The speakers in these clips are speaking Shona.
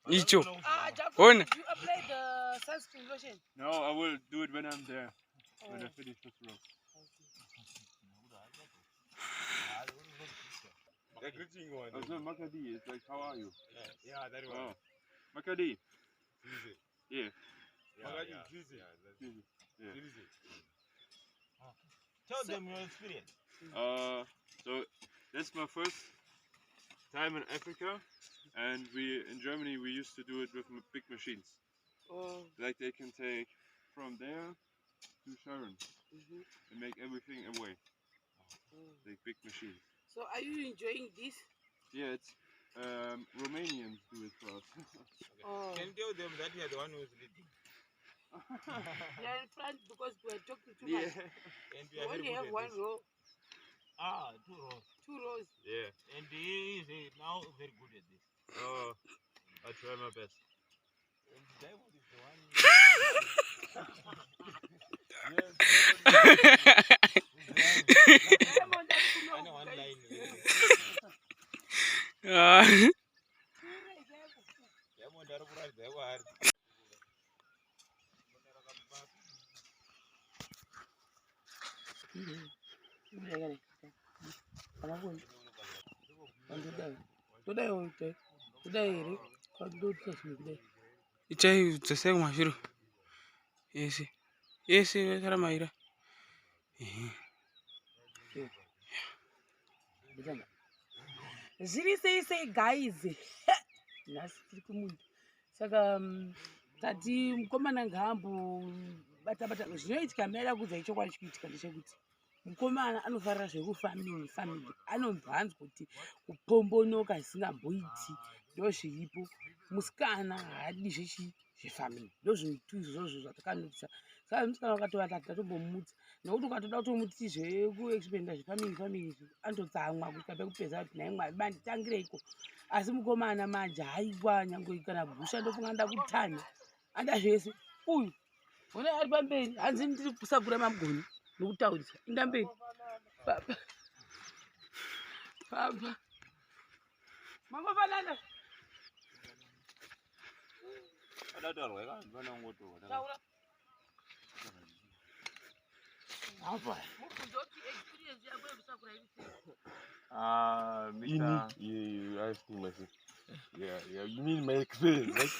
Icho. Jacob, On. did you apply the sunscreen lotion? No, I will do it when I'm there. When I finish this row. The greeting one. Oh, so Makadi, it's like, how are you? Yeah, that one. Oh, Makadi. Easy. Yeah. Makadi, easy. Yeah. Easy. Tell them your experience. So that's my first time in Africa, and in Germany we used to do it with big machines. Oh. Like they can take from there to Sharon and make everything away. Like big machines. So are you enjoying this? Yeah, it's Romanians do it for us. Oh. Can you tell them that you are the one who is leading? Yeah, in front because we are talking too much. And We only have one row. Ah, 2 rows. 2 rows. Yeah. And he is now very good at this. Oh, I try my best. And Diamond is the one. I know one line. Diamond are right there. Ichai tsese kumashiro. Yes. Yes, tara maira. Zviri sei guys. Nhasi tiri kumunda. Saka tati mukomana ngaambo bata zvinoitika mera kudza chokwadi chikuitika ndechekuti mukomana anofarira zvekufamily anonzwanzwa kuti kupombonoka zvisingamboiti ndo zviripo. Musikana haadi zvefamily ndo zvintu izvozvo zvatakanotisa. Saka musikana wakatova tatombomutsa nokuti ukatoda kutomuti zvekuexpenda zvefamily anototsamwa kusvika pekupedza kuti nhaye Mwari banditangireiko. Asi mukomana manje haiwa nyangwe kana gusha ndofunga nda kutanya anda zvese uyu ona ari pamberi hanzi ndiri kusagura magoni nokutaurisa inda mberi papa mangofanana Mr. You asked me myself. Yeah, you mean my experience, right?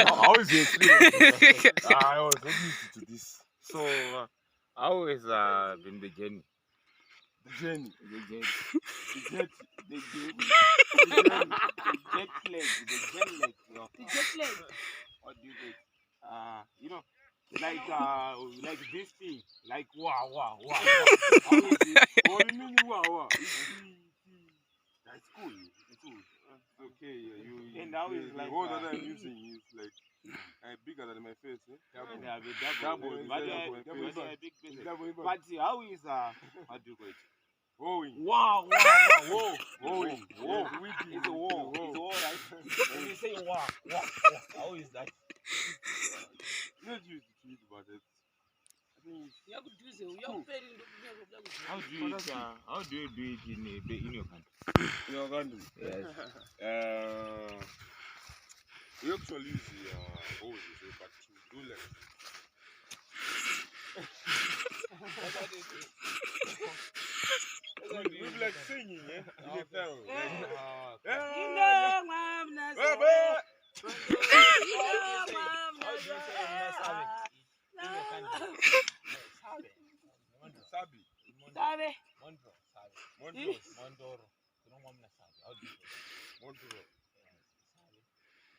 How is your experience? I was not used to this. So, how has been the journey? The journey. The jet lag. What do you think? You know, like this thing, like wow. How is it? What do you mean wow? That's cool. It's cool. Okay, you. And now it's like what that I'm using is like bigger than my face. Double. But how is how do you call it? Wowing. Wow. Wowing. It's a wow. It's a wow, right? When you say wow. How is that? Not used to it, but it's. I think How do you do it in your country? In your country? Yes. We actually use the hoses, but to do like. We like singing, yeah? Mondro.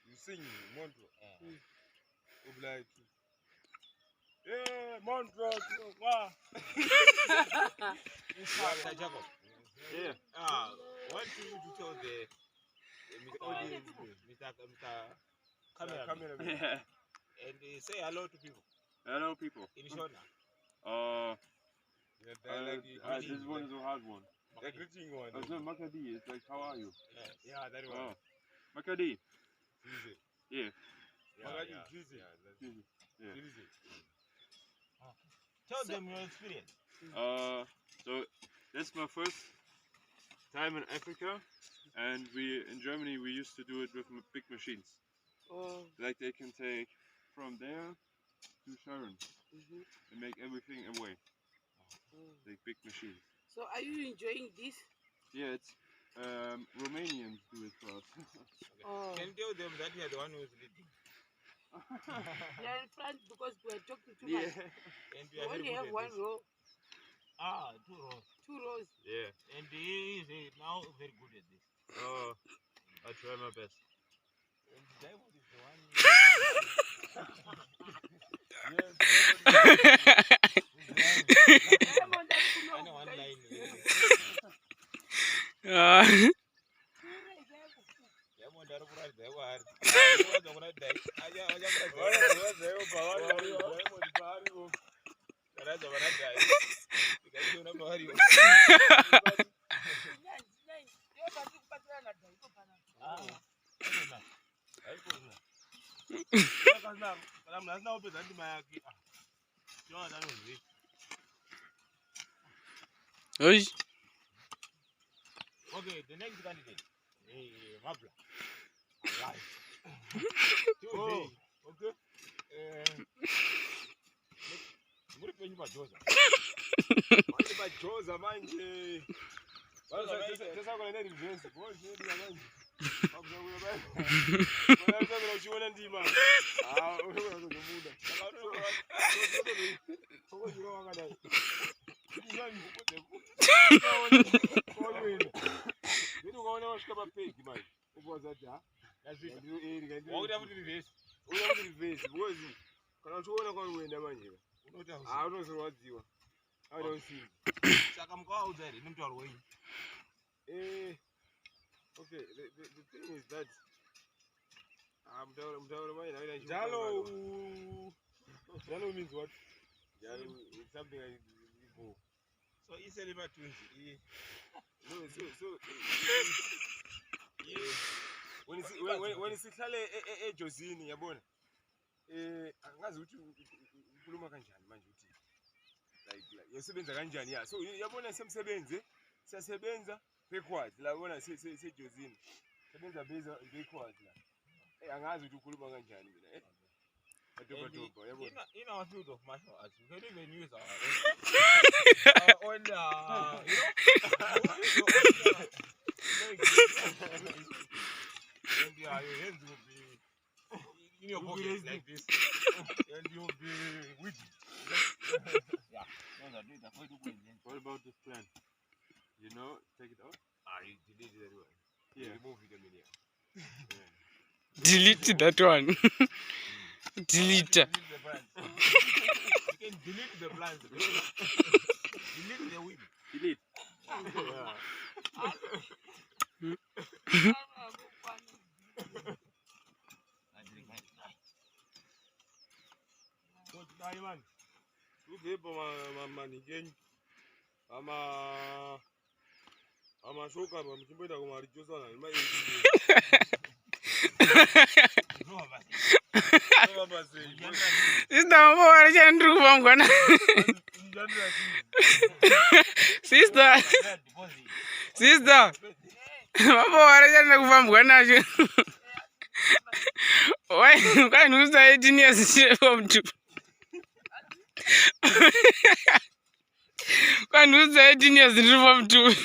You sing Mondro. We'll be like, yeah, Mondro. Wow. Yeah. What do you tell the Mr. Camera? Yeah. And say hello to people. Hello, people. In Shona. This one is a hard one. The greeting one. Oh, so Makadi, it's like, how are you? Yeah, that one. Makadi. Easy. Yeah. Makadi, easy. Yeah. Tell them your experience. So that's my first time in Africa, and in Germany we used to do it with big machines. Oh. Like they can take from there to Sharon and make everything away. Like big machines. So are you enjoying this? Yeah, it's Romanians do it for us. Oh. Can tell them that you are the one who is leading. They are in front because we are talking too Yeah. much. And we You are very only good have at one this. row, 2 rows. 2 rows. Yeah. And he is now very good at this. I try my best. And Diamond is the one. I know one line. Diamond are right there. Okay, the next candidate. Mabla. Alive. Tuesday. Okay. Nguri bajoza. Manje bajoza manje. Sasa kwa nini reverse? Boje ndio manje. Akuzakuya baya. Bwana sasa unachiona ndima. Wewe unakumuda. Soko jiro wakadai. Nani ukote. Ndio unaona washika mapegi manje. Uboza da. Lazima ndio ndio. Wauda kuti reverse. Uya kuti reverse. Bozi. Kana uchiona kwa uenda manje. Unozorwadziwa. I don't see. Saka mkaudza ri nimtauro wenyu. Okay, the thing is that mtauro mai na Jalo means what? Jalo is something like go. So easily matunzi. No, so when isihlale ejozini yabona. Angazi ukuthi ukhuluma kanjani manje uthi like yasebenza kanjani ya so yabona semsebenze siyasebenza rekwazi la bona sejozini sebenza beza rekwazi la angazi ukuthi ukhuluma kanjani mina adoba yabona in our field of martial arts we can even use our own and your hands will be in your pocket like this, and you'll be with it. Yeah. What about this plan? You know, take it out? You delete it anyway. Yeah. Remove it a minute. Yeah. Delete that one. Delete. Delete the plans. You can delete the plans. Delete the whip. Delete. Yeah. Diamond, you gave money again. I'm a shocker. I'm going to go to Josan. Sister, mambo wanajana kufambwa nacho. Why can't you say 18 years from two? Can't you say 18 years from two?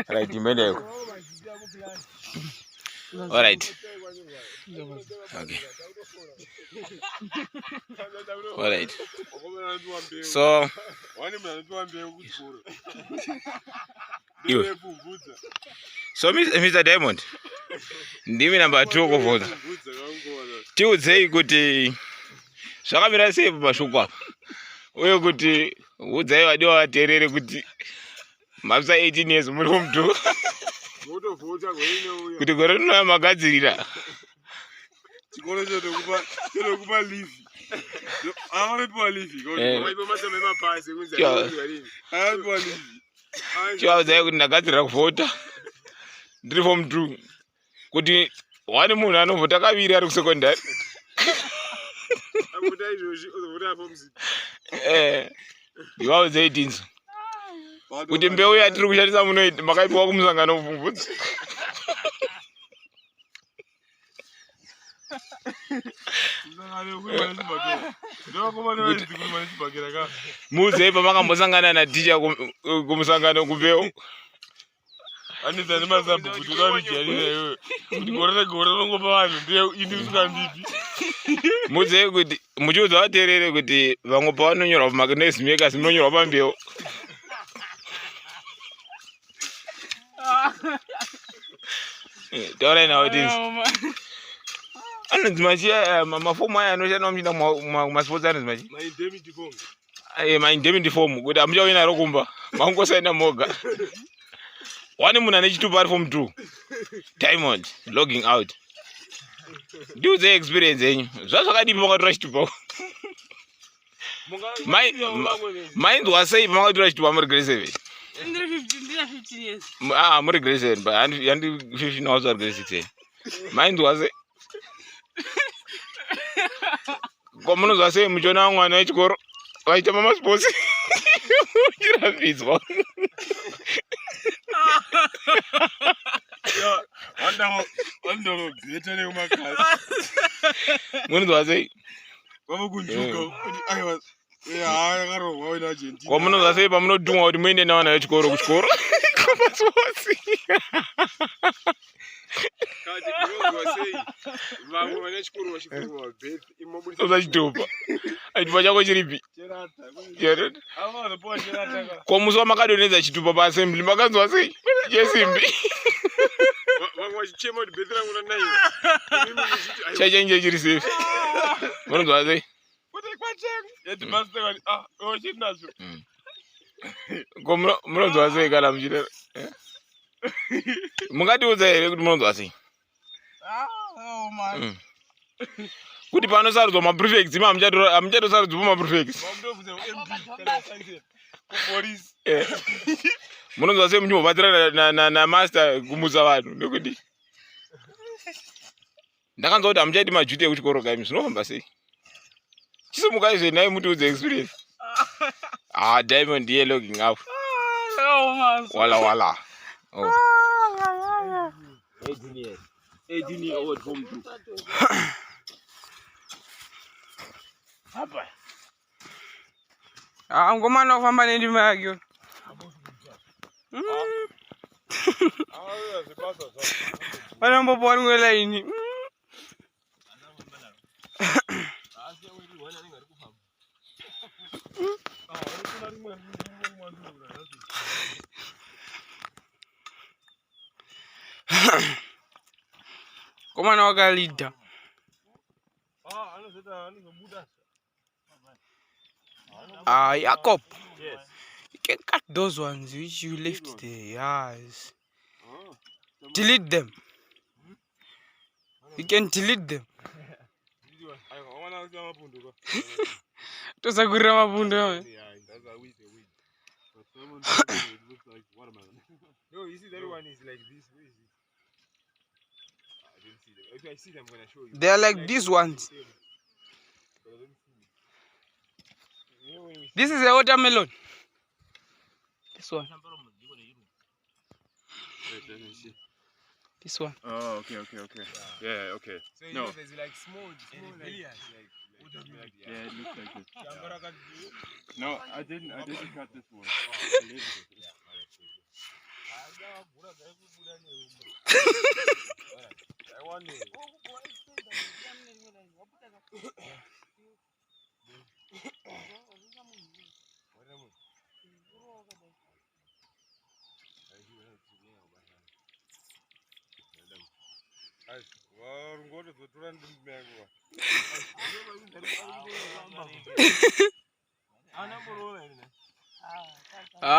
Alright, you made it. Alright. Okay. Alright. So you. So Mr. Diamond, ndimi number 2 kuvoza. Tiudzei kuti zvakamira sei pamashoko apa. Uye kuti udzai vadiwa vateerere kuti mapisa 18 years muri kumtu. Kuti gore rino magadzirira. Chikolo chokupa leave. Avamepiwa leave. Waipo masome mapasi kunzi avamepiwa leave. Chiwaudzai kuti ndagadzirira kuvhota. Ndiri form 2. kuti wani munhu anovhota kaviri ari kusekondari. Ndivaudze idinzo kuti mbeu yatiri kushandisa muno makaipiwa kumusangano mubvunzi. Muuzei pamakambosangana naticha kumusangano kumbeu. Anita nemazabu kuti vanijyarira iwe kuti gore negore rongopa vanhu ndiye ini usingandipi. Muuzei kuti muchiudza vateerere kuti vamwe pavanonyorwa pamakanesi makers munonyorwa pambeu. Taurai nawo idinzo. Anonzi machiya mafomu aya anoshandwa muchiinda mumasports anonzi machi. Maindemnity form kuti hamuchawina rokumba mangosaina moga. Wani munhu ane chitupa ari form 2. Diamond logging out. Ndiudze experience yenyu. Zvazvakadipa makatora chitupa. Mainzwa sei pamakatora chitupa muri grade 7? Ndiri 15 years. Muri grade 7 but handi 15 also ari grade 6. Mainzwa sei? Komunozwa sei muchiona mwana wechikoro vaita mamasports uchirapidzwa. Munozwa sei? Komunozwa sei pamunodhumwa kuti muende navana vechikoro kuchikoro kumasports. Uzachitupa chitupa chako chiripi? Komusi wamakadonedza chitupa paassembly makanzwa sei? Chesimbi chachenje chiri safe. Munonzwa sei? Munonzwa sei kana muchitera? Mungatiudza here kuti munonzwa sei? Kuti panosarudzwa maprefects imi hamuchatosarudzwa maprefects. Munonzwa sei muchimbobatsirana namaster kumutsa vanhu nekuti ndakanzwa kuti hamuchaiti majuti ekuchikoro kaimi zvinofamba sei? Chisimukai zve nai mutiudze experience. Diamond ndiye logging up. Wala. 18 year old form 2. Ngomana ofamba nendima yake. Vanombopa rimwe laini. Komana wakalida. Jacob. Yes. You can cut those ones which you left there. Yes. Delete them. You can delete them. Tosagurira mapundo. No, you see that one is like this. I didn't see them. If I see them, I'm gonna show you. They are like these ones. This is a watermelon. This one. Wait, let me see. This one. Oh, okay. Yeah, okay. So you No. know there's like small like Yeah, it looks like it. No, I didn't cut this one.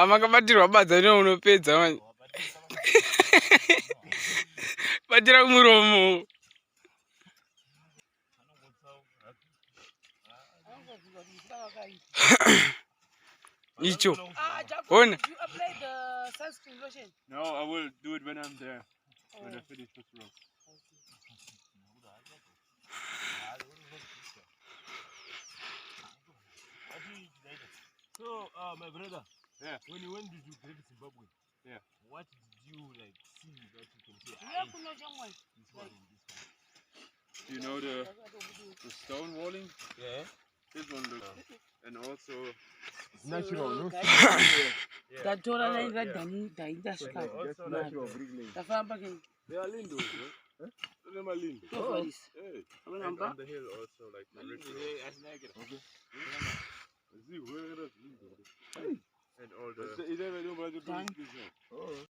Makabatirwa badza neunopedza manje. Batira kumuromo. Icho. Ona. You apply the sunscreen lotion? No, I will do it when I'm there. When I finish this row. my brother. Yeah. When you went to Zimbabwe, Yeah. what did you like see that you can say? Yeah, "Aye, kuna chomwe. this one and this one." Do you know the stone walling? Yeah. This one looks. And also. It's natural, no? Yeah. Tatora Oh, naenda yeah. Dani taindasvika. Also Natural bricklaying. Tafamba ke. They are lindos, no? They're my lindo. Tofaris. Hey. And Abonamba. on the hill also, like the rich road. Okay. See, where is lindo? And all the. Is that Done. Oh.